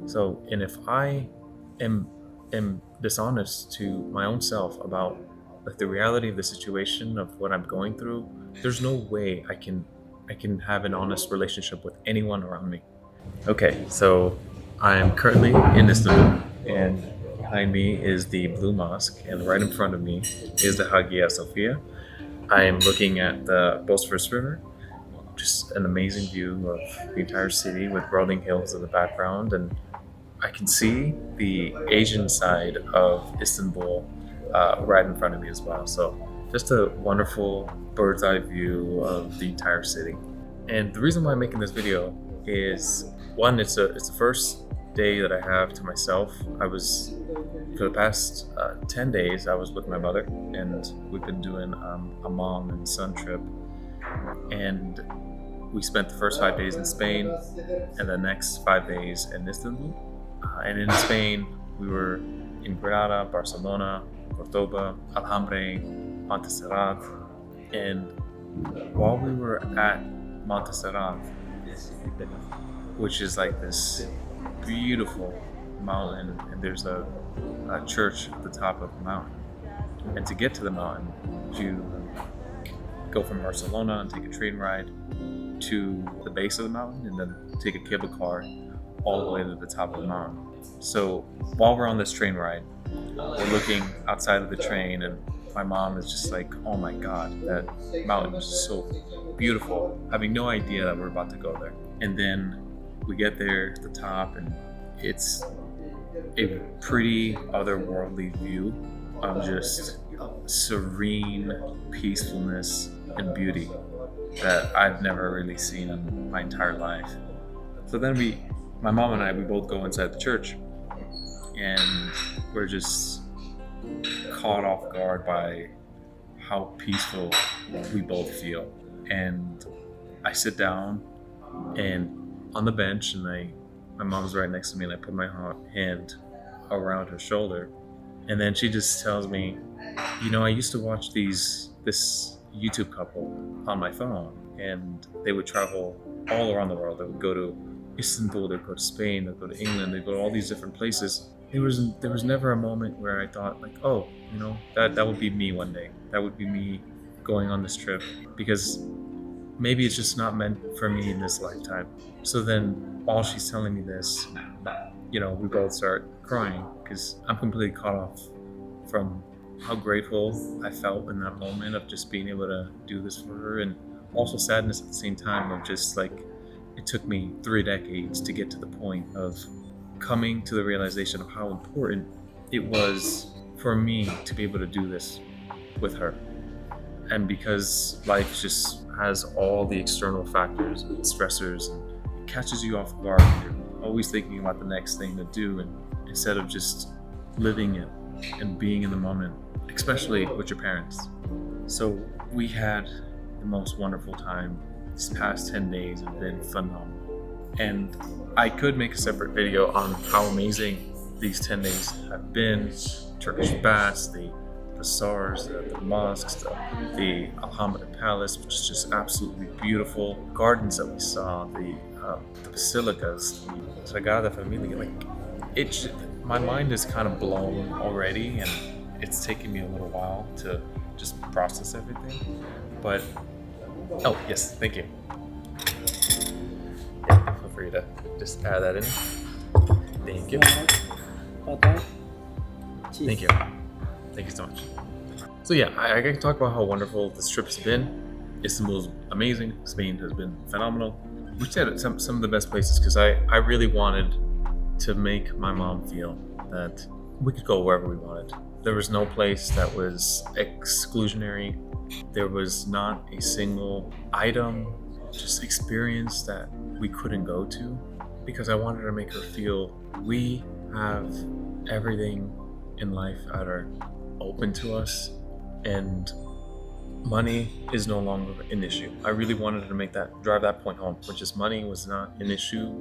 So, and if I am dishonest to my own self about like the reality of the situation of what I'm going through, there's no way I can have an honest relationship with anyone around me. Okay, so I'm currently in Istanbul, and behind me is the Blue Mosque, and right in front of me is the Hagia Sophia. I am looking at the Bosphorus River, just an amazing view of the entire city with rolling hills in the background, and I can see the Asian side of Istanbul right in front of me as well. So, just a wonderful bird's eye view of the entire city. And the reason why I'm making this video is one, it's the first day that I have to myself. I was for the past 10 days. I was with my mother, and we've been doing a mom and son trip. And we spent the first 5 days in Spain, and the next 5 days in Istanbul. And in Spain, we were in Granada, Barcelona, Cordoba, Alhambra, Montserrat, and while we were at Montserrat, which is like this beautiful mountain, and there's a church at the top of the mountain. And to get to the mountain, you go from Barcelona and take a train ride to the base of the mountain, and then take a cable car all the way to the top of the mountain. So while we're on this train ride, we're looking outside of the train, and my mom is just like, "Oh my God, that mountain is so beautiful," having no idea that we're about to go there. And then we get there to the top, and it's a pretty otherworldly view of just serene peacefulness and beauty that I've never really seen in my entire life. So then my mom and I, we both go inside the church, and we're just caught off guard by how peaceful we both feel. And I sit down and on the bench, and my mom's right next to me, and I put my hand around her shoulder, and then she just tells me, I used to watch this YouTube couple on my phone, and they would travel all around the world. They would go to Istanbul, they'd go to Spain, they'd go to England, they'd go to all these different places. There was never a moment where I thought like, oh, that would be me one day. That would be me going on this trip, because maybe it's just not meant for me in this lifetime. So then while she's telling me this, we both start crying, because I'm completely caught off from how grateful I felt in that moment of just being able to do this for her, and also sadness at the same time of just like, it took me 3 decades to get to the point of coming to the realization of how important it was for me to be able to do this with her. And because life just has all the external factors and stressors, and it catches you off guard, and you're always thinking about the next thing to do, and instead of just living it and being in the moment, especially with your parents. So we had the most wonderful time. These past 10 days have been phenomenal. And I could make a separate video on how amazing these 10 days have been. Turkish baths, the SARS, the mosques, the Alhambra Palace, which is just absolutely beautiful. Gardens that we saw, the basilicas, the Sagrada Familia. My mind is kind of blown already, and it's taken me a little while to just process everything. But, oh yes, thank you. Yeah, feel free to just add that in. Thank you. Thank you. Thank you so much. So yeah, I can talk about how wonderful this trip has been. Istanbul's amazing. Spain has been phenomenal. We stayed at some of the best places because I really wanted to make my mom feel that we could go wherever we wanted. There was no place that was exclusionary. There was not a single item, just experience that we couldn't go to, because I wanted to make her feel we have everything in life that are open to us, and money is no longer an issue. I really wanted to drive that point home, which is money was not an issue.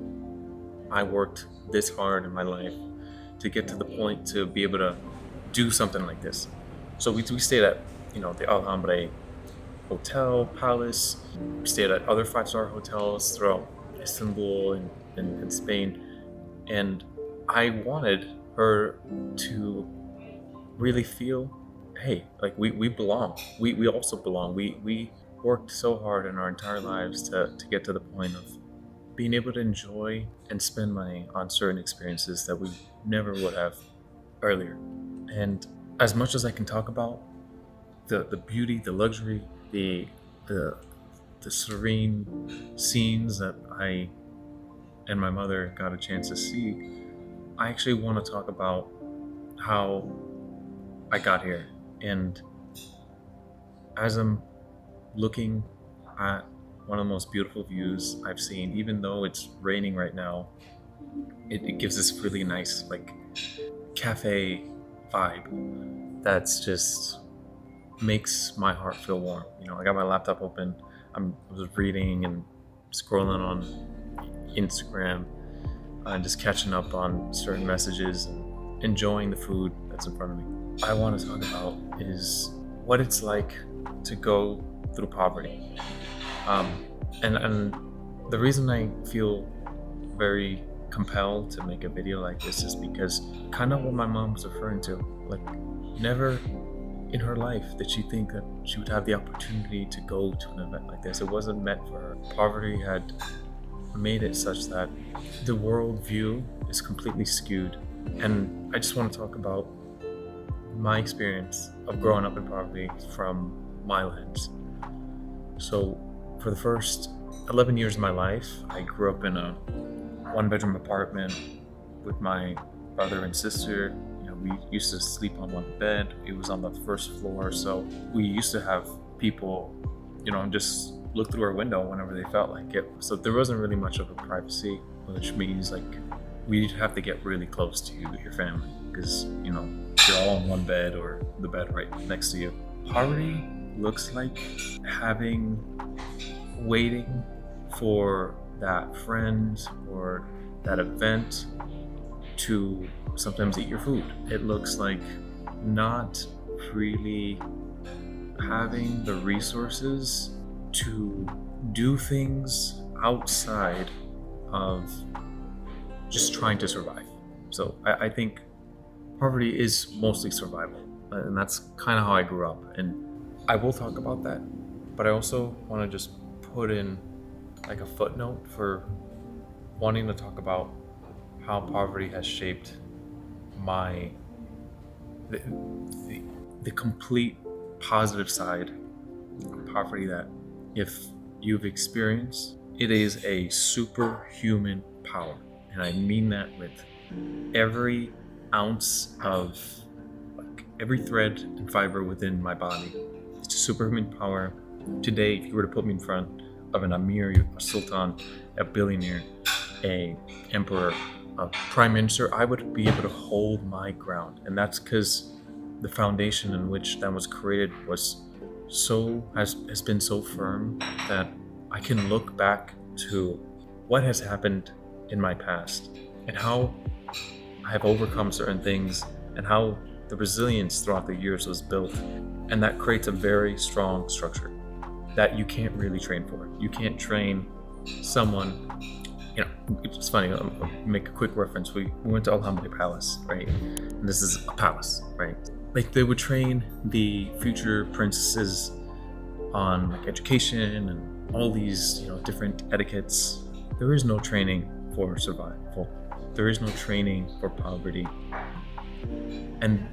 I worked this hard in my life to get to the point to be able to do something like this. So we stayed at the Alhambra hotel palace. We stayed at other 5-star hotels throughout Istanbul and Spain, and I wanted her to really feel, hey, like we belong. We also belong. We worked so hard in our entire lives to get to the point of being able to enjoy and spend money on certain experiences that we never would have earlier. And as much as I can talk about the beauty, the luxury, the the serene scenes that I and my mother got a chance to see, I actually want to talk about how I got here. And as I'm looking at one of the most beautiful views I've seen, even though it's raining right now, it gives this really nice, like, cafe vibe that's just makes my heart feel warm. You know, I got my laptop open, I was reading and scrolling on Instagram and just catching up on certain messages and enjoying the food that's in front of me. I want to talk about is what it's like to go through poverty. And the reason I feel very compelled to make a video like this is because kind of what my mom was referring to. Like, never in her life did she think that she would have the opportunity to go to an event like this. It wasn't meant for her. Poverty had made it such that the world view is completely skewed. And I just want to talk about my experience of growing up in poverty from my lens. So for the first 11 years of my life, I grew up in a one-bedroom apartment with my brother and sister. You know, we used to sleep on one bed. It was on the first floor, so we used to have people, you know, just look through our window whenever they felt like it. So there wasn't really much of a privacy, which means like we'd have to get really close to your family because, you know, you're all in one bed or the bed right next to you. Poverty looks like waiting for that friend or that event to sometimes eat your food. It looks like not really having the resources to do things outside of just trying to survive. So I think poverty is mostly survival, and that's kind of how I grew up. And I will talk about that, but I also want to just put in like a footnote for wanting to talk about how poverty has shaped the complete positive side of poverty that if you've experienced, it is a superhuman power. And I mean that with every ounce of, like, every thread and fiber within my body. It's a superhuman power. Today, if you were to put me in front of an Amir, a Sultan, a billionaire, a emperor, a prime minister, I would be able to hold my ground. And that's because the foundation in which that was created has been so firm that I can look back to what has happened in my past and how I have overcome certain things and how the resilience throughout the years was built. And that creates a very strong structure that you can't really train for. You can't train someone, you know, it's funny, I'll make a quick reference. We went to Alhambra Palace, right? And this is a palace, right? Like, they would train the future princesses on like education and all these, you know, different etiquettes. There is no training for survival. There is no training for poverty. And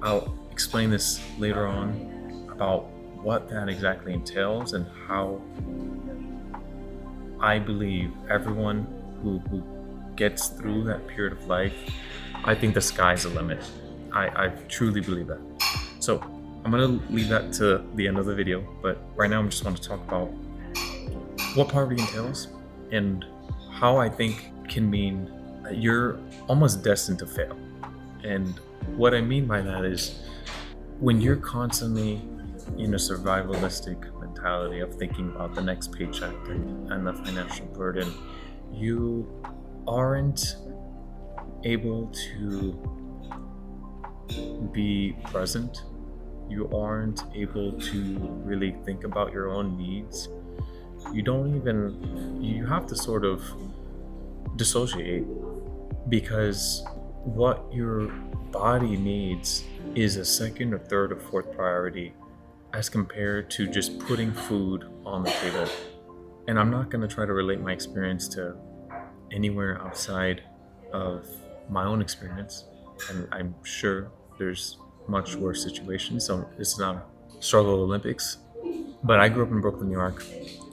I'll explain this later on about what that exactly entails and how I believe everyone who gets through that period of life, I think the sky's the limit. I truly believe that. So I'm gonna leave that to the end of the video, but right now I just want to talk about what poverty entails and how I think can mean that you're almost destined to fail. And what I mean by that is when you're constantly in a survivalistic mentality of thinking about the next paycheck and the financial burden, you aren't able to be present. You aren't able to really think about your own needs. You have to sort of dissociate because what your body needs is a second or third or fourth priority as compared to just putting food on the table. And I'm not going to try to relate my experience to anywhere outside of my own experience. And I'm sure there's much worse situations. So it's not a struggle Olympics. But I grew up in Brooklyn, New York.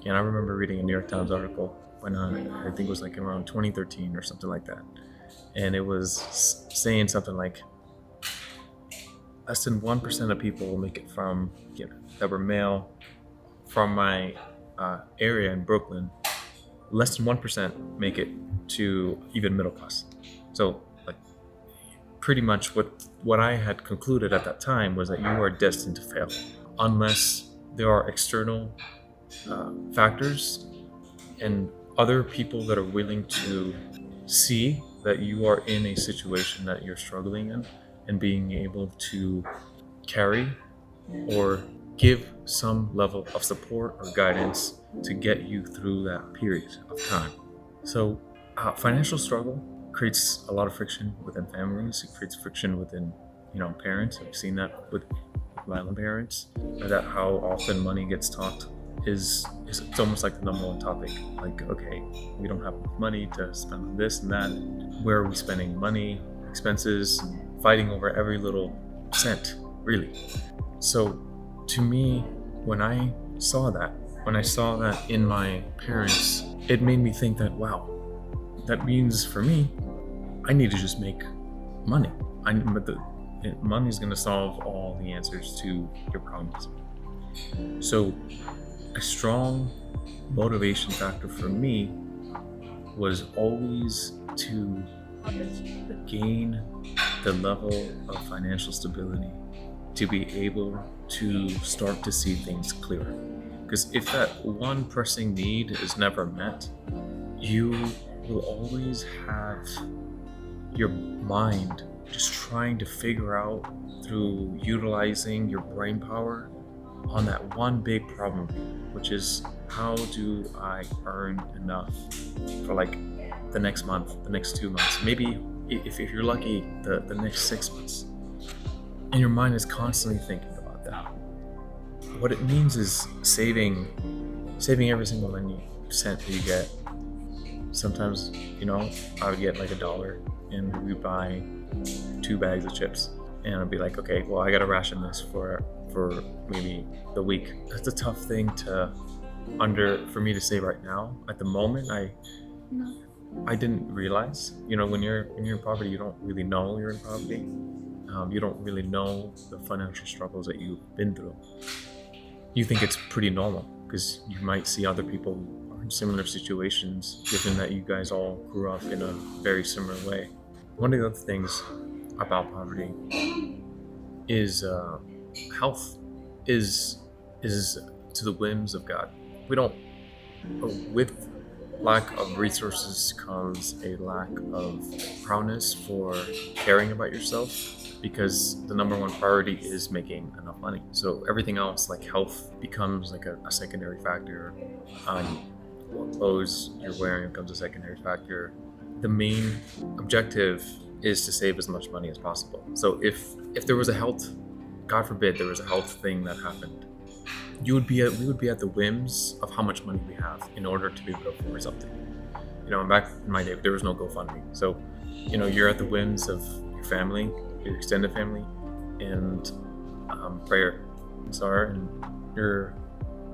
And I remember reading a New York Times article when I think it was like around 2013 or something like that. And it was saying something like less than 1% of people will make it from, that were male from my area in Brooklyn. Less than 1% make it to even middle class. So like pretty much what I had concluded at that time was that you are destined to fail unless there are external factors and other people that are willing to see that you are in a situation that you're struggling in and being able to carry or give some level of support or guidance to get you through that period of time. So financial struggle creates a lot of friction within families. It creates friction within, parents. I've seen that with my own parents, that how often money gets talked is it's almost like the number one topic. Like, okay, we don't have enough money to spend on this and that. Where are we spending money, expenses, fighting over every little cent, really. So to me, when I saw that in my parents, it made me think that, wow, that means for me, I need to just make money. Money is going to solve all the answers to your problems. So a strong motivation factor for me was always to gain the level of financial stability to be able to start to see things clearer. Because if that one pressing need is never met, you will always have your mind just trying to figure out through utilizing your brain power on that one big problem, which is how do I earn enough for like the next month, the next 2 months, maybe if you're lucky, the next 6 months. And your mind is constantly thinking about that. What it means is saving every single cent that you get. Sometimes, I would get like $1 and we buy 2 bags of chips. And I'd be like, okay, well, I gotta ration this for maybe the week. That's a tough thing for me to say right now. At the moment, I didn't realize, when you're in poverty, you don't really know you're in poverty. You don't really know the financial struggles that you've been through. You think it's pretty normal because you might see other people who are in similar situations, given that you guys all grew up in a very similar way. One of the other things about poverty is health is to the whims of God. With lack of resources comes a lack of proudness for caring about yourself, because the number one priority is making enough money. So everything else, like health, becomes like a secondary factor. What clothes you're wearing becomes a secondary factor. The main objective is to save as much money as possible. So if there was a health, God forbid, there was a health thing that happened, we would be at the whims of how much money we have in order to be able to afford something. Back in my day, there was no GoFundMe. So, you're at the whims of your family, your extended family, and prayer. And you're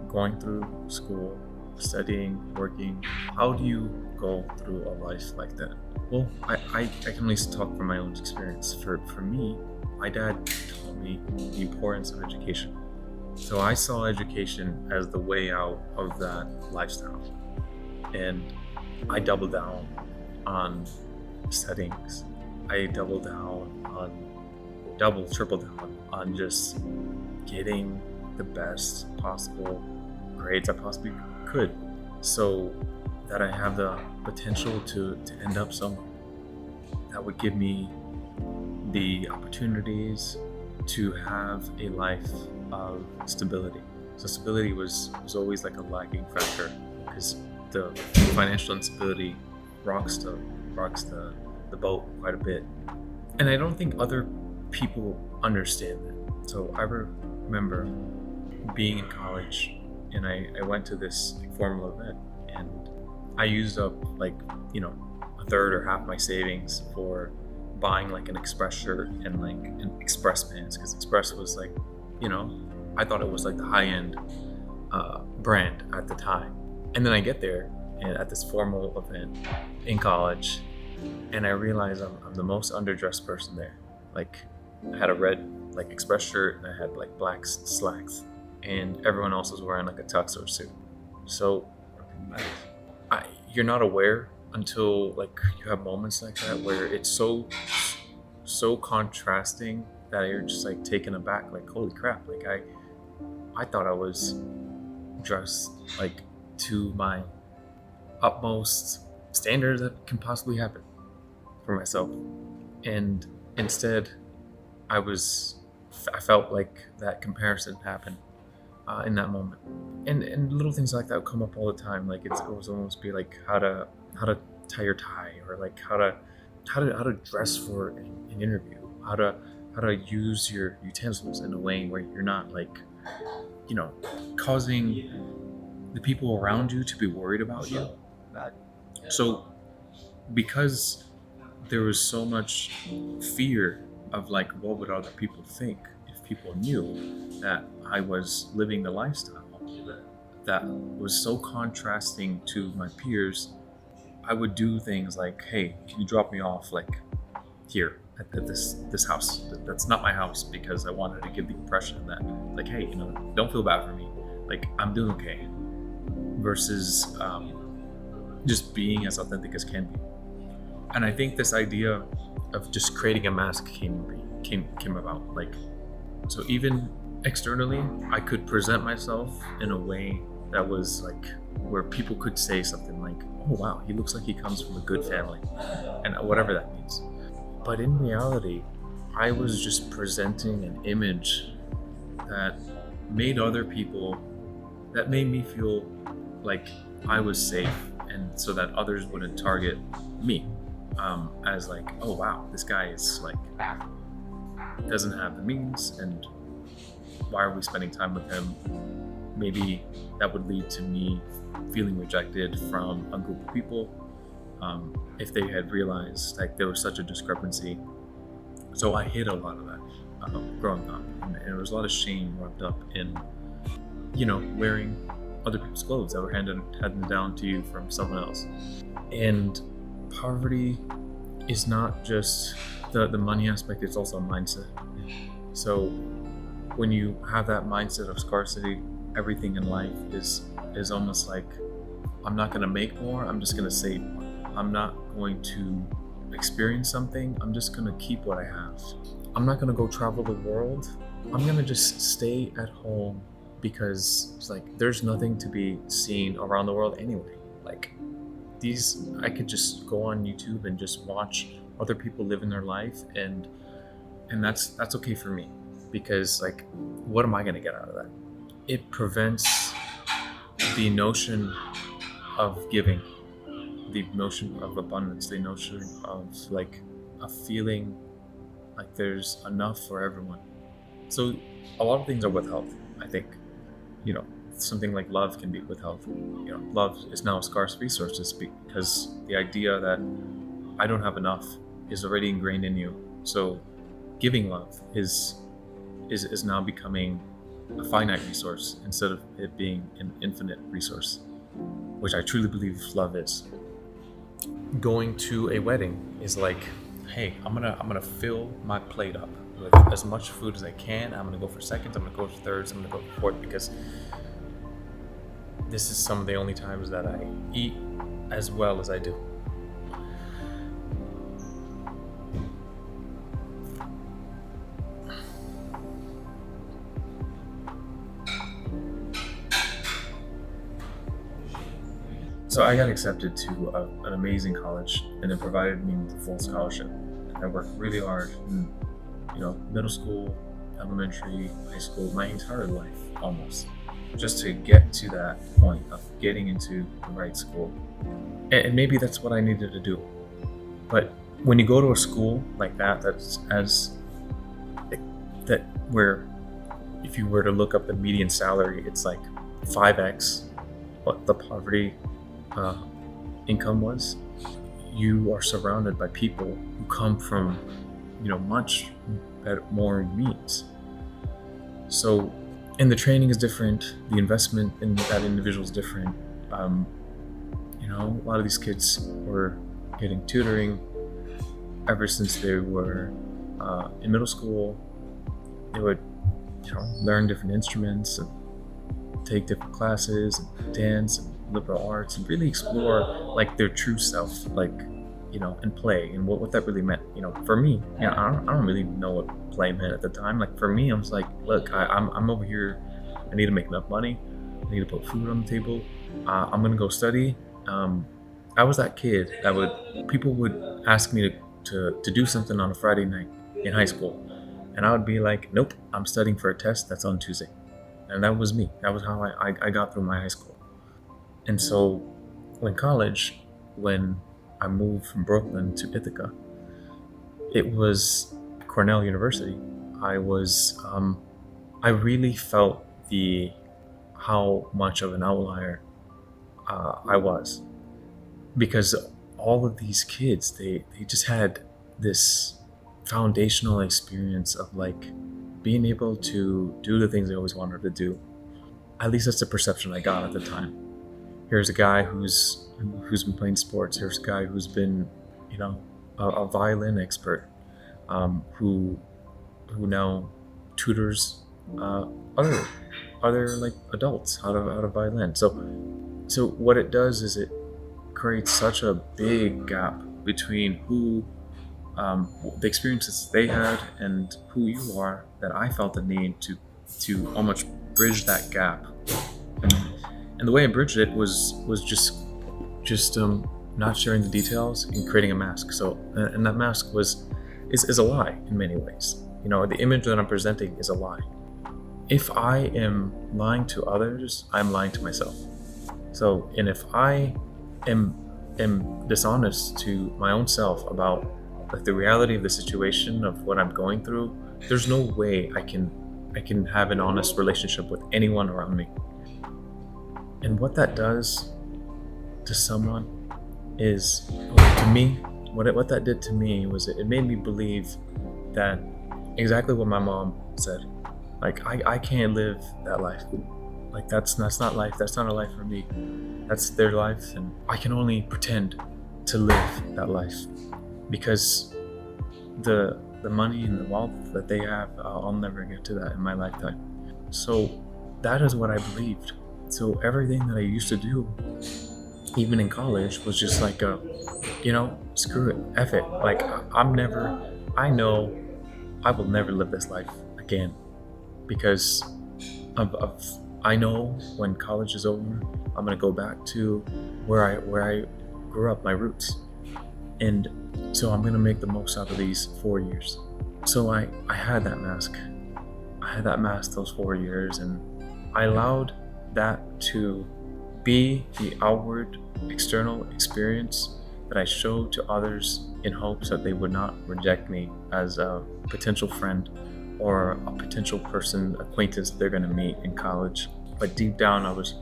going through school, studying, working. How do you go through a life like that? Well, I can only talk from my own experience. For me, my dad taught me the importance of education. So I saw education as the way out of that lifestyle. And I doubled down on studies. I tripled down on just getting the best possible grades I possibly could, so that I have the potential to end up somewhere that would give me the opportunities to have a life of stability. So stability was always like a lagging factor, because the financial instability rocks the the boat quite a bit. And I don't think other people understand that. So I remember being in college, and I went to this formal event, and I used up like, a third or half my savings for buying like an Express shirt and like an Express pants, because Express was like, I thought it was like the high end brand at the time. And then I get there and at this formal event in college, and I realize I'm the most underdressed person there. Like, I had a red like Express shirt, and I had like black slacks, and everyone else was wearing like a tux or suit. So you're not aware until like you have moments like that where it's so contrasting that you're just like taken aback, like, holy crap, like I thought I was dressed like to my utmost standards that can possibly happen for myself, and instead I felt like that comparison happened in that moment, and little things like that would come up all the time. Like, it was almost be like how to tie your tie, or like how to dress for an interview, how to use your utensils in a way where you're not like, causing the people around you to be worried about you. So because there was so much fear of like, what would other people think if people knew that I was living the lifestyle that was so contrasting to my peers, I would do things like, hey, can you drop me off like here at this house that's not my house, because I wanted to give the impression that like, hey, don't feel bad for me, like I'm doing okay, versus just being as authentic as can be. And I think this idea of just creating a mask came about. Like, so even externally, I could present myself in a way that was like where people could say something like, oh wow, he looks like he comes from a good family, and whatever that means. But in reality, I was just presenting an image that made me feel like I was safe, and so that others wouldn't target me as like, oh wow, this guy is like doesn't have the means, and why are we spending time with him? Maybe that would lead to me feeling rejected from a group of people if they had realized like there was such a discrepancy. So I hid a lot of that growing up, and there was a lot of shame wrapped up in wearing other people's clothes that were handed down to you from someone else. And poverty is not just the money aspect, it's also a mindset. So when you have that mindset of scarcity, everything in life is almost like, I'm not going to make more, I'm just going to save more. I'm not going to experience something, I'm just going to keep what I have. I'm not going to go travel the world, I'm going to just stay at home, because it's like there's nothing to be seen around the world anyway. Like, I could just go on YouTube and just watch other people living their life, and that's okay for me, because like, what am I going to get out of that? It prevents the notion of giving, the notion of abundance, the notion of like a feeling like there's enough for everyone. So a lot of things are withheld, I think. Something like love can be withheld. Love is now a scarce resource, because the idea that I don't have enough is already ingrained in you. So giving love is now becoming a finite resource instead of it being an infinite resource, which I truly believe love is. Going to a wedding is like, hey, I'm gonna fill my plate up with as much food as I can. I'm gonna go for seconds, I'm gonna go for thirds, I'm gonna go for fourth, because this is some of the only times that I eat as well as I do. So I got accepted to an amazing college, and it provided me with a full scholarship. I worked really hard in, middle school, elementary, high school, my entire life almost, just to get to that point of getting into the right school. And maybe that's what I needed to do. But when you go to a school like that, that's as that where if you were to look up the median salary, it's like 5x what the poverty uh, income was. You are surrounded by people who come from, much better, more means. So, and the training is different. The investment in that individual is different. Um, a lot of these kids were getting tutoring ever since they were in middle school. They would, learn different instruments and take different classes and dance and liberal arts and really explore like their true self, like, and play and what that really meant. For me, I don't really know what play meant at the time. Like for me, I was like, look, I'm over here. I need to make enough money. I need to put food on the table. I'm gonna go study. I was that kid that people would ask me to do something on a Friday night in high school, and I would be like, nope, I'm studying for a test that's on Tuesday. And that was me. That was how I got through my high school. And so when I moved from Brooklyn to Ithaca, it was Cornell University. I really felt how much of an outlier I was, because all of these kids, they just had this foundational experience of like being able to do the things they always wanted to do. At least that's the perception I got at the time. Here's a guy who's been playing sports. Here's a guy who's been, a violin expert, who now tutors other like adults out of violin. So what it does is it creates such a big gap between the experiences they had and who you are, that I felt the need to almost bridge that gap. And the way I bridged it was just not sharing the details and creating a mask. So and that mask is a lie in many ways. The image that I'm presenting is a lie. If I am lying to others, I'm lying to myself. So, and if I am dishonest to my own self about like the reality of the situation of what I'm going through, there's no way I can have an honest relationship with anyone around me. And what that does to someone is, to me, what that did to me was it made me believe that exactly what my mom said. Like I can't live that life. Like that's not life. That's not a life for me. That's their life, and I can only pretend to live that life because the money and the wealth that they have, I'll never get to that in my lifetime. So that is what I believed. So everything that I used to do, even in college, was just like screw it, F it. Like I know I will never live this life again because I know when college is over, I'm gonna go back to where I grew up, my roots. And so I'm gonna make the most out of these 4 years. So I had that mask. I had that mask those 4 years, and I allowed that to be the outward external experience that I showed to others in hopes that they would not reject me as a potential friend or a potential acquaintance they're gonna meet in college. But deep down I was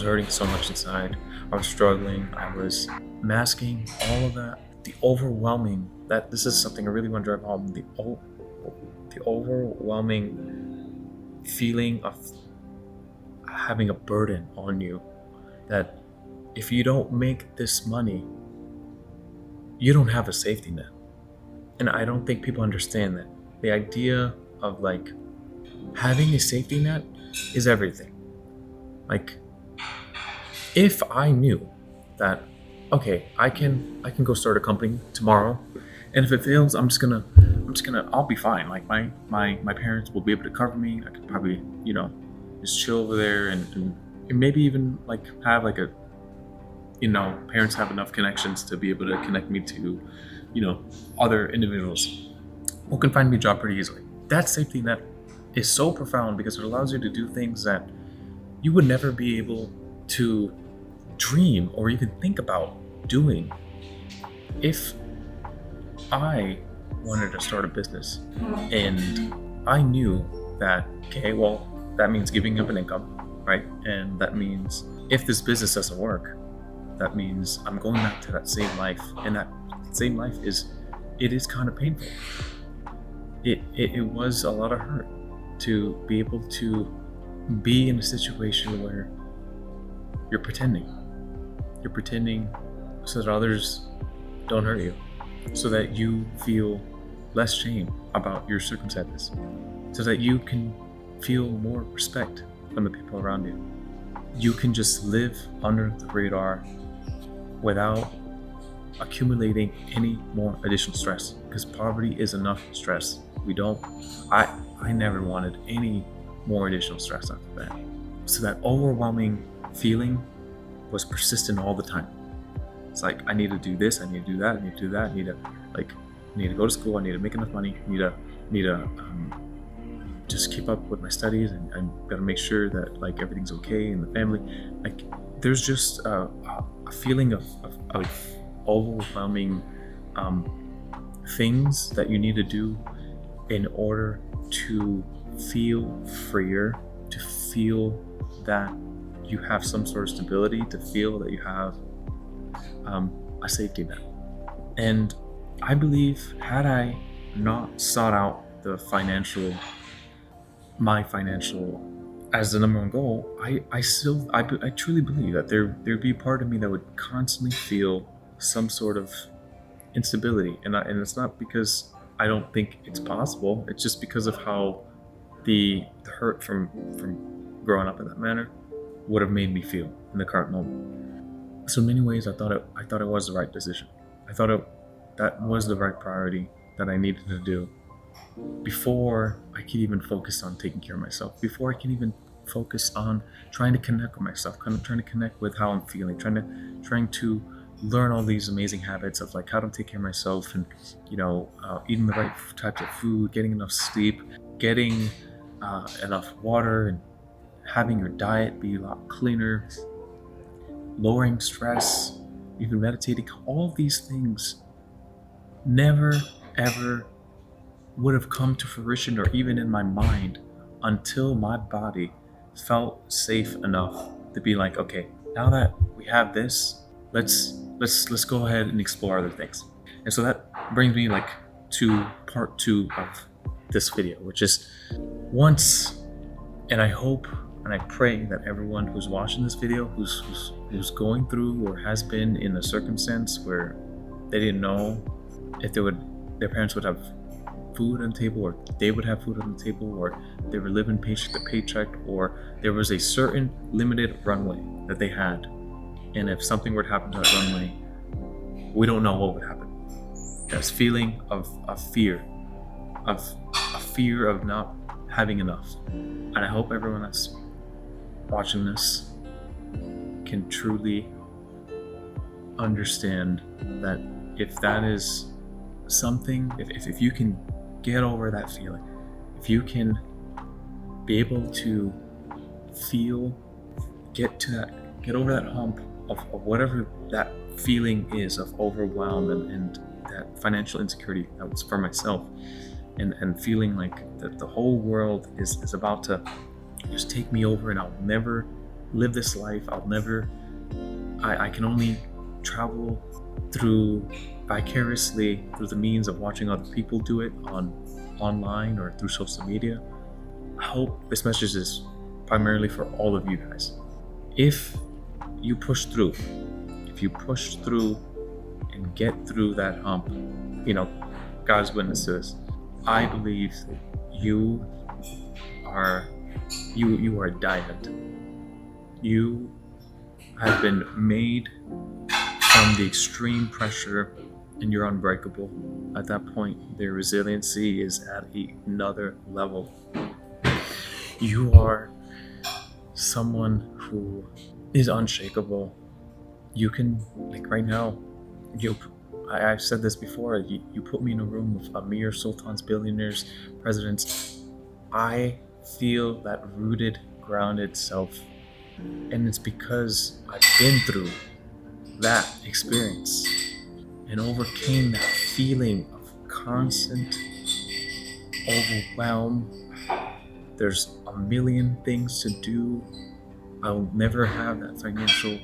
hurting so much inside. I was struggling. I was masking all of that. The overwhelming, that this is something I really want to drive home, the overwhelming feeling of having a burden on you, that if you don't make this money, you don't have a safety net. And I don't think people understand that. The idea of like having a safety net is everything. Like if I knew that, okay, I can go start a company tomorrow, and if it fails, I'll be fine. Like my parents will be able to cover me. I could probably, just chill over there and maybe even like have like a, parents have enough connections to be able to connect me to, other individuals who can find me a job pretty easily. That safety net is so profound because it allows you to do things that you would never be able to dream or even think about doing if I wanted to start a business, and I knew that, okay, well, that means giving up an income, right? And that means if this business doesn't work, that means I'm going back to that same life, and that same life is kind of painful. It was a lot of hurt to be able to be in a situation where you're pretending so that others don't hurt you, so that you feel less shame about your circumstances, so that you can feel more respect from the people around you. You can just live under the radar without accumulating any more additional stress, because poverty is enough stress. I never wanted any more additional stress after that. So that overwhelming feeling was persistent all the time. It's like, I need to do this, I need to do that, I need to do that, I need to go to school, I need to make enough money, I need to just keep up with my studies, and I gotta make sure that like everything's okay in the family. Like, there's just a feeling of overwhelming things that you need to do in order to feel freer, to feel that you have some sort of stability, to feel that you have a safety net. And I believe, had I not sought out my financial as the number one goal, I truly believe that there'd be a part of me that would constantly feel some sort of instability, and it's not because I don't think it's possible. It's just because of how the hurt from growing up in that manner would have made me feel in the current moment. So in many ways, I thought it was the right decision. I thought that was the right priority that I needed to do before I could even focus on taking care of myself, before I can even focus on trying to connect with myself, kind of trying to connect with how I'm feeling, trying to learn all these amazing habits of like how to take care of myself, and eating the right types of food, getting enough sleep, getting enough water, and having your diet be a lot cleaner, lowering stress, even meditating. All these things never ever would have come to fruition, or even in my mind, until my body felt safe enough to be like, okay, now that we have this, let's go ahead and explore other things. And so that brings me like to part 2 of this video, which is and I hope and I pray that everyone who's watching this video, who's going through or has been in a circumstance where they didn't know if their parents would have food on the table, or they would have food on the table, or they were living paycheck to paycheck, or there was a certain limited runway that they had, and if something were to happen to that runway, we don't know what would happen. This feeling of fear of not having enough. And I hope everyone that's watching this can truly understand that if that is something, if you can get over that feeling, if you can be able to get over that hump of whatever that feeling is of overwhelm and that financial insecurity that was for myself, and feeling like that the whole world is about to just take me over, and I'll never live this life. I can only travel vicariously through the means of watching other people do it online or through social media. I hope this message is primarily for all of you guys. If you push through and get through that hump, God's witness to this, I believe that you are a diamond. You have been made from the extreme pressure, and you're unbreakable. At that point, their resiliency is at another level. You are someone who is unshakable. You can, like right now, I've said this before, you put me in a room of Amir, sultans, billionaires, presidents. I feel that rooted, grounded self. And it's because I've been through that experience and overcame that feeling constant overwhelm. There's a million things to do. I'll never have that financial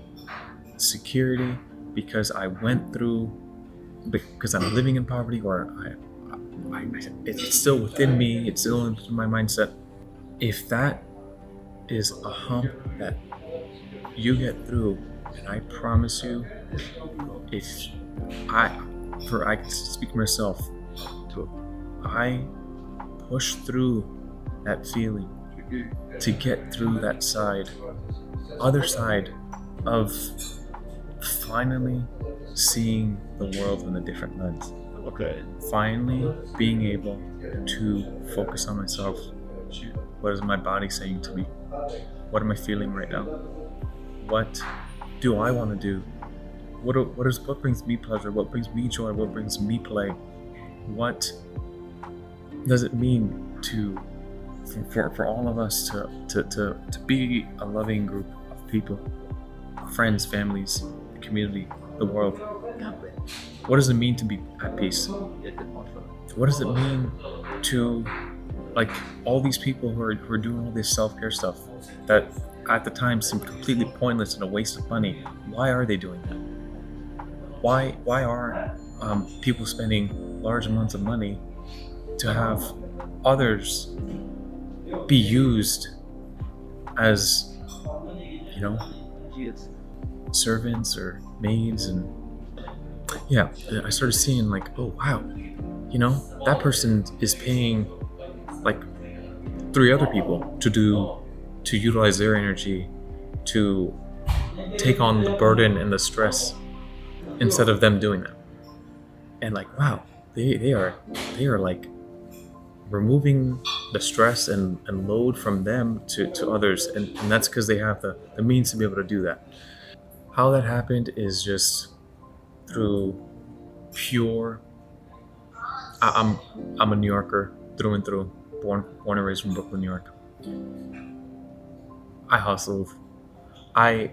security because I'm living in poverty, or it's still within me, it's still in my mindset. If that is a hump that you get through, and I promise you, if I can speak for myself, I push through that feeling to get through that other side of finally seeing the world in a different lens. Okay. Finally being able to focus on myself. What is my body saying to me? What am I feeling right now? What do I want to do? What brings me pleasure? What brings me joy? What brings me play? What does it mean for all of us to be a loving group of people, friends, families, the community, the world? What does it mean to be at peace? What does it mean to, like, all these people who are doing all this self-care stuff that at the time seemed completely pointless and a waste of money? Why are they doing that? Why are people spending large amounts of money to have others be used as, servants or maids? And yeah, I started seeing like, oh wow, that person is paying like 3 other people to utilize their energy to take on the burden and the stress instead of them doing that. And like, wow, they are like removing the stress and load from them to others, and that's because they have the means to be able to do that. How that happened is just through pure I'm a New Yorker through and through, born and raised from Brooklyn, New York. I hustled. I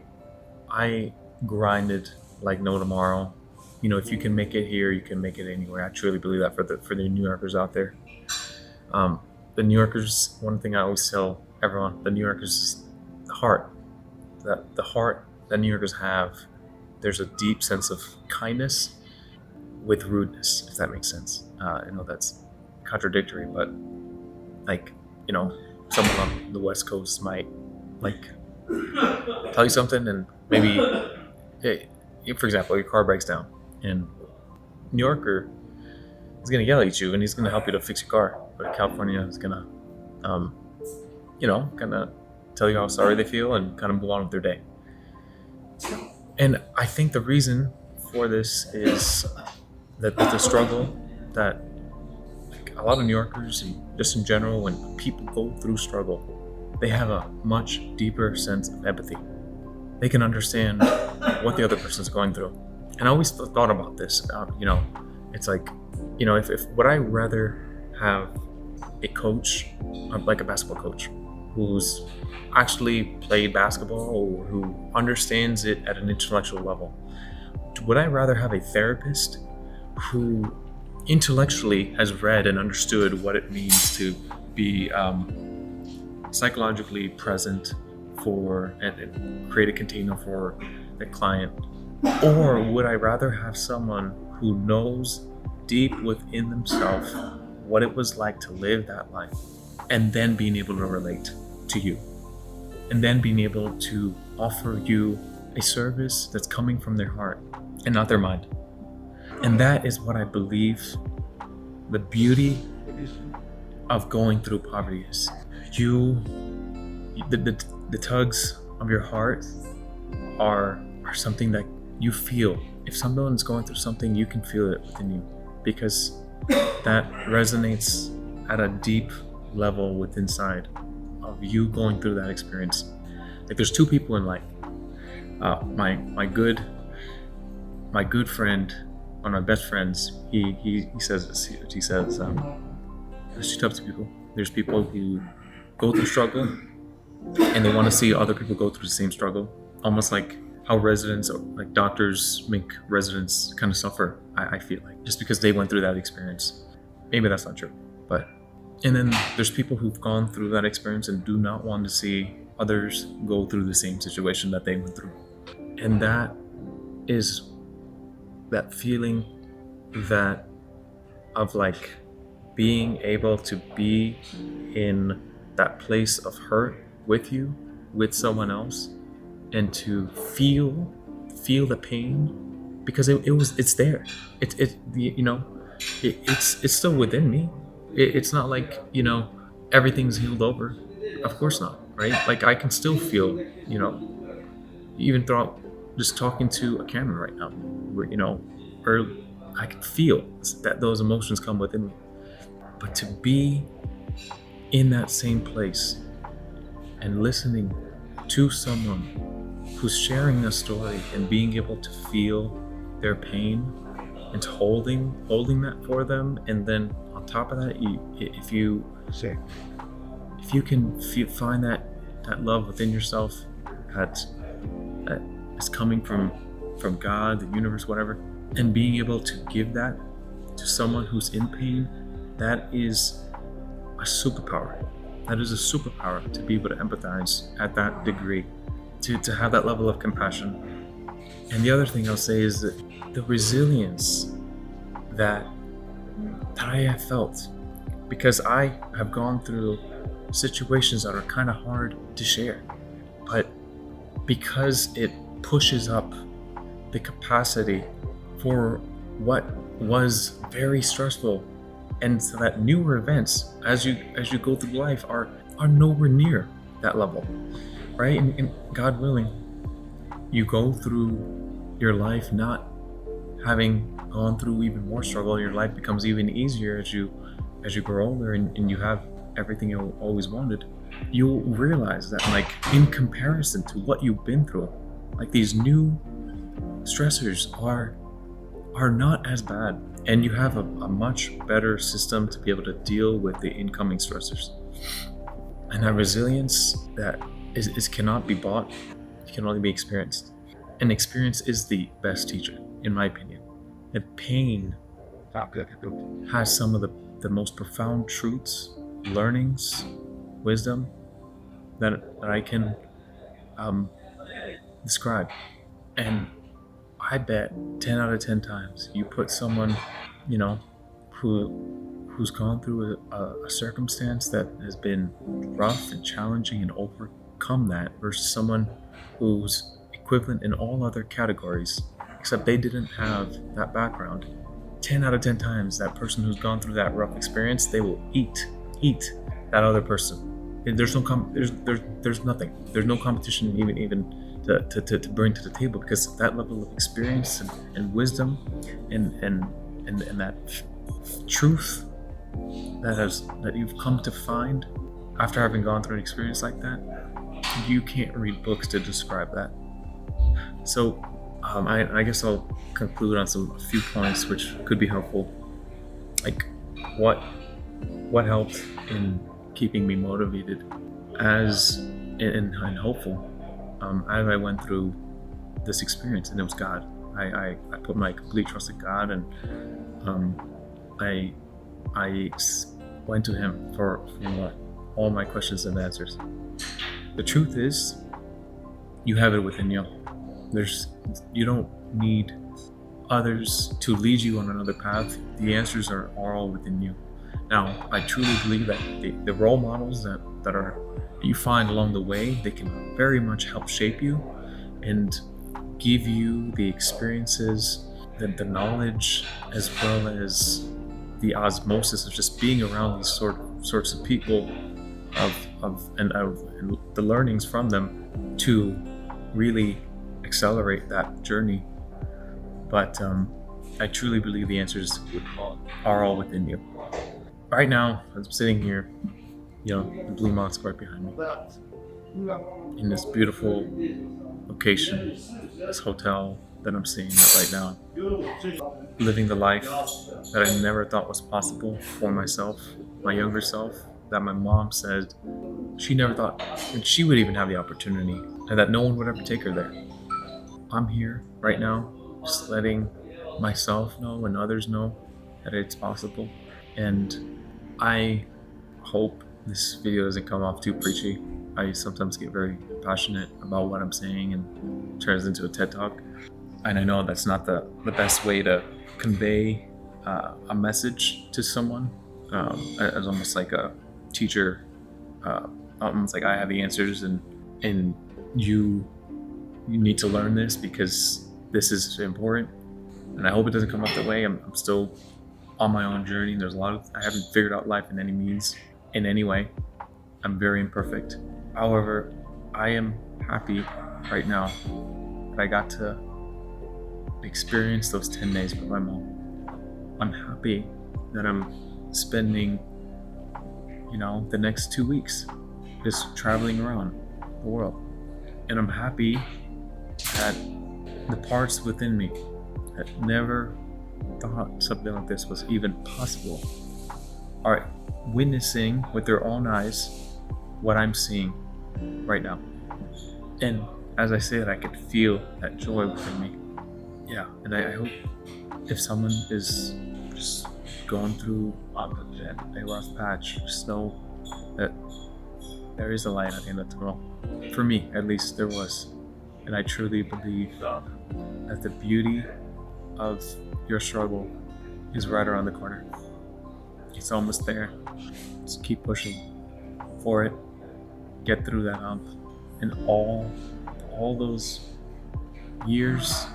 grinded like no tomorrow. If you can make it here, you can make it anywhere. I truly believe that for the New Yorkers out there. The New Yorkers, one thing I always tell everyone, the New Yorkers is the heart. The heart that New Yorkers have, there's a deep sense of kindness with rudeness, if that makes sense. I know that's contradictory, but like, someone on the West Coast might like tell you something, and maybe, for example, your car breaks down, and New Yorker is gonna yell at you and he's gonna help you to fix your car. But California is gonna, kind of tell you how sorry they feel and kind of move on with their day. And I think the reason for this is that the struggle that, like, a lot of New Yorkers, and just in general, when people go through struggle, they have a much deeper sense of empathy. They can understand what the other person's going through. And I always thought about this, it's like, if would I rather have a coach, like a basketball coach, who's actually played basketball or who understands it at an intellectual level? Would I rather have a therapist who intellectually has read and understood what it means to be psychologically present for and create a container for the client? Or would I rather have someone who knows deep within themselves what it was like to live that life, and then being able to relate to you, and then being able to offer you a service that's coming from their heart and not their mind? And that is what I believe the beauty of going through poverty is. The tugs of your heart are something that you feel. If someone's going through something, you can feel it within you, because that resonates at a deep level within inside of you going through that experience. Like, there's 2 people in life. My good friend, one of my best friends, he says this. He says, there's 2 types of people. There's people who go through struggle and they want to see other people go through the same struggle, almost like how residents, like doctors, make residents kind of suffer. I feel like, just because they went through that experience. Maybe that's not true, but and then there's people who've gone through that experience and do not want to see others go through the same situation that they went through. And that is that feeling that of like being able to be in that place of hurt with you, with someone else, and to feel the pain because it's there. It's still within me. It's not like everything's healed over. Of course not, right? Like I can still feel, even throughout just talking to a camera right now, or I can feel that those emotions come within me. But to be in that same place and listening to someone who's sharing a story and being able to feel their pain and holding that for them, and then on top of that, if you can find that love within yourself that is coming from God, the universe, whatever, and being able to give that to someone who's in pain, that is a superpower. That is a superpower, to be able to empathize at that degree, to have that level of compassion. And the other thing I'll say is that the resilience that I have felt, because I have gone through situations that are kind of hard to share, but because it pushes up the capacity for what was very stressful, and so that newer events as you go through life are nowhere near that level, right? And God willing, you go through your life not having gone through even more struggle. Your life becomes even easier as you grow older, and you have everything you always wanted. You'll realize that, like, in comparison to what you've been through, like, these new stressors are not as bad, and you have a much better system to be able to deal with the incoming stressors. And that resilience that is cannot be bought, it can only be experienced. And experience is the best teacher, in my opinion. And pain has some of the most profound truths, learnings, wisdom that I can describe. And I bet 10 out of 10 times you put someone, who's gone through a circumstance that has been rough and challenging and overcome that, versus someone who's equivalent in all other categories, except they didn't have that background. 10 out of 10 times, that person who's gone through that rough experience, they will eat that other person. There's nothing. There's no competition even to bring to the table, because that level of experience and wisdom and that truth that you've come to find after having gone through an experience like that, you can't read books to describe that. So I guess I'll conclude on a few points which could be helpful, like what helped in keeping me motivated and hopeful as I went through this experience. And it was God. I put my complete trust in God, and I went to Him for all my questions and answers. The truth is, you have it within you. You don't need others to lead you on another path. The answers are all within you. Now, I truly believe that the role models that you find along the way, they can very much help shape you and give you the experiences, the knowledge, as well as the osmosis of just being around these sorts of people, and the learnings from them to really accelerate that journey. But I truly believe the answers are all within you. Right now, I'm sitting here, the Blue Mosque right behind me, in this beautiful location, this hotel that I'm staying at right now, living the life that I never thought was possible for myself, my younger self, that my mom said she never thought that she would even have the opportunity, and that no one would ever take her there. I'm here right now, just letting myself know and others know that it's possible. And I hope this video doesn't come off too preachy. I sometimes get very passionate about what I'm saying and turns into a TED Talk. And I know that's not the best way to convey a message to someone. As almost like a teacher, almost like I have the answers, and you need to learn this because this is important. And I hope it doesn't come out that way. I'm still on my own journey. There's a lot of I haven't figured out life in any means, in any way. I'm very imperfect. However, I am happy right now that I got to experience those 10 days with my mom. I'm happy that I'm spending, the next 2 weeks just traveling around the world. And I'm happy that the parts within me that never thought something like this was even possible are witnessing with their own eyes what I'm seeing right now. And as I say it, I can feel that joy within me. Yeah, and I hope if someone is just going through a rough patch, just know that there is a light at the end of the tunnel. For me, at least, there was. And I truly believe that the beauty of your struggle is right around the corner. It's almost there. Just keep pushing for it. Get through that hump. And all those years,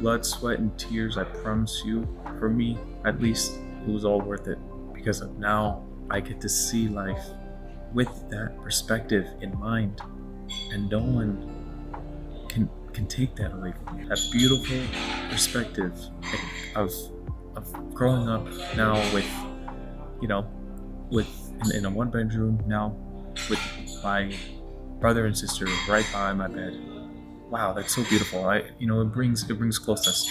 blood, sweat, and tears, I promise you, for me, at least, it was all worth it. Because now I get to see life with that perspective in mind. And no one can take that away from me. That beautiful perspective of growing up now with in a one bedroom now with my brother and sister right by my bed. Wow, that's so beautiful. It brings closeness.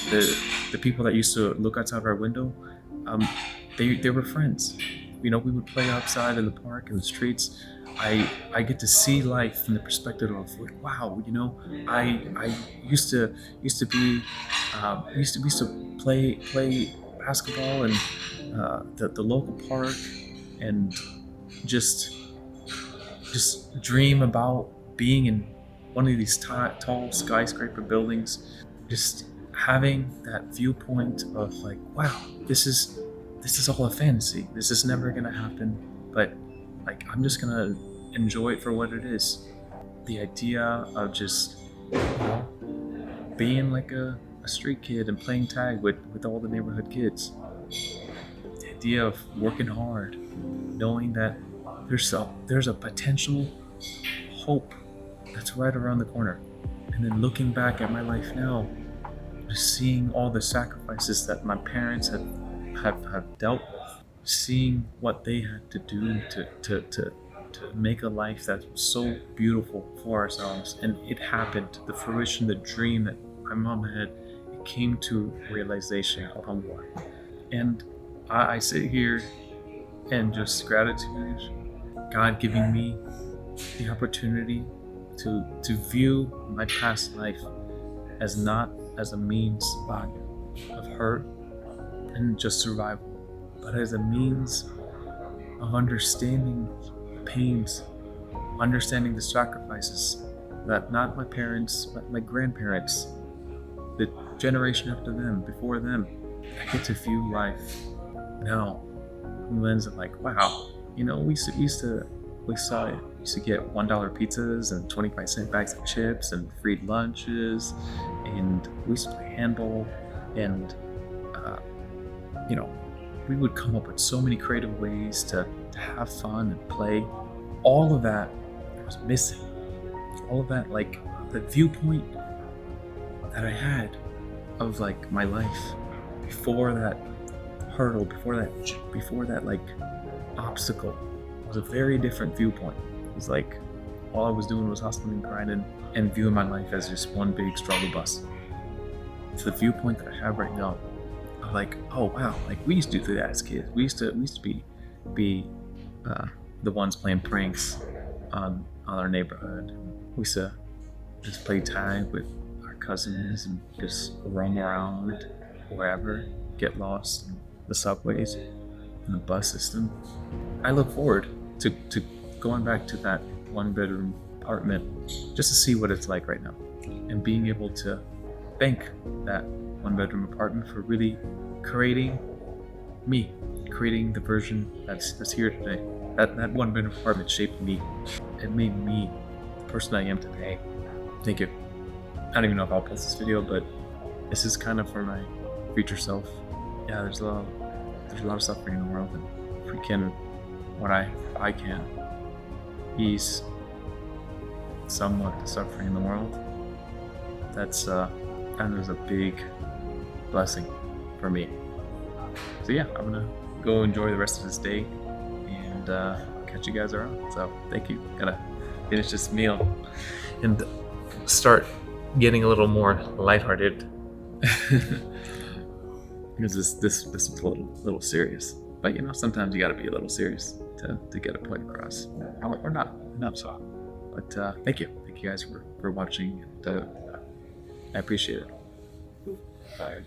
The people that used to look outside our window, they were friends. We would play outside in the park, in the streets. I get to see life from the perspective of wow, I used to be we used to play basketball in the local park and just dream about being in one of these tall skyscraper buildings, just having that viewpoint of like, wow, this is all a fantasy. This is never gonna happen, but like I'm just gonna enjoy it for what it is. The idea of just being like a street kid and playing tag with all the neighborhood kids. The idea of working hard, knowing that there's a potential hope that's right around the corner. And then looking back at my life now, just seeing all the sacrifices that my parents have dealt with, seeing what they had to do to make a life that's so beautiful for ourselves. And it happened, the fruition, the dream that my mom had, it came to realization, alhamdulillah. And I sit here and just gratitude, God giving me the opportunity to view my past life as not as a means of hurt and just survival, but as a means of understanding the pains, understanding the sacrifices that not my parents, but my grandparents, the generation after them, before them, I get to view life now from the lens of like, wow, we used to get $1 pizzas and 25-cent bags of chips and free lunches, and we used to play handball, and we would come up with so many creative ways to have fun and play. All of that was missing. All of that, like the viewpoint that I had of like my life before that hurdle, before that like obstacle, was a very different viewpoint. It was like all I was doing was hustling and grinding and viewing my life as just one big struggle bus. It's the viewpoint that I have right now. I'm like, oh wow, like we used to do that as kids. We used to be the ones playing pranks on our neighborhood. We used to just play tag with our cousins and just roam around wherever, get lost in the subways. in the bus system. I look forward to going back to that 1-bedroom apartment just to see what it's like right now, and being able to thank that 1-bedroom apartment for really creating me, creating the version that's here today. That 1-bedroom apartment shaped me. It made me the person I am today. Thank you. I don't even know if I'll post this video, but this is kind of for my future self. Yeah, there's a lot of suffering in the world, and if we can, what I can ease somewhat the suffering in the world, that's and there's a big blessing for me. So yeah, I'm gonna go enjoy the rest of this day, and catch you guys around. So thank you. Gotta finish this meal and start getting a little more lighthearted because this is a little serious. But you know, sometimes you gotta be a little serious to get a point across, or not so. But thank you guys for watching, and I appreciate it. Bye.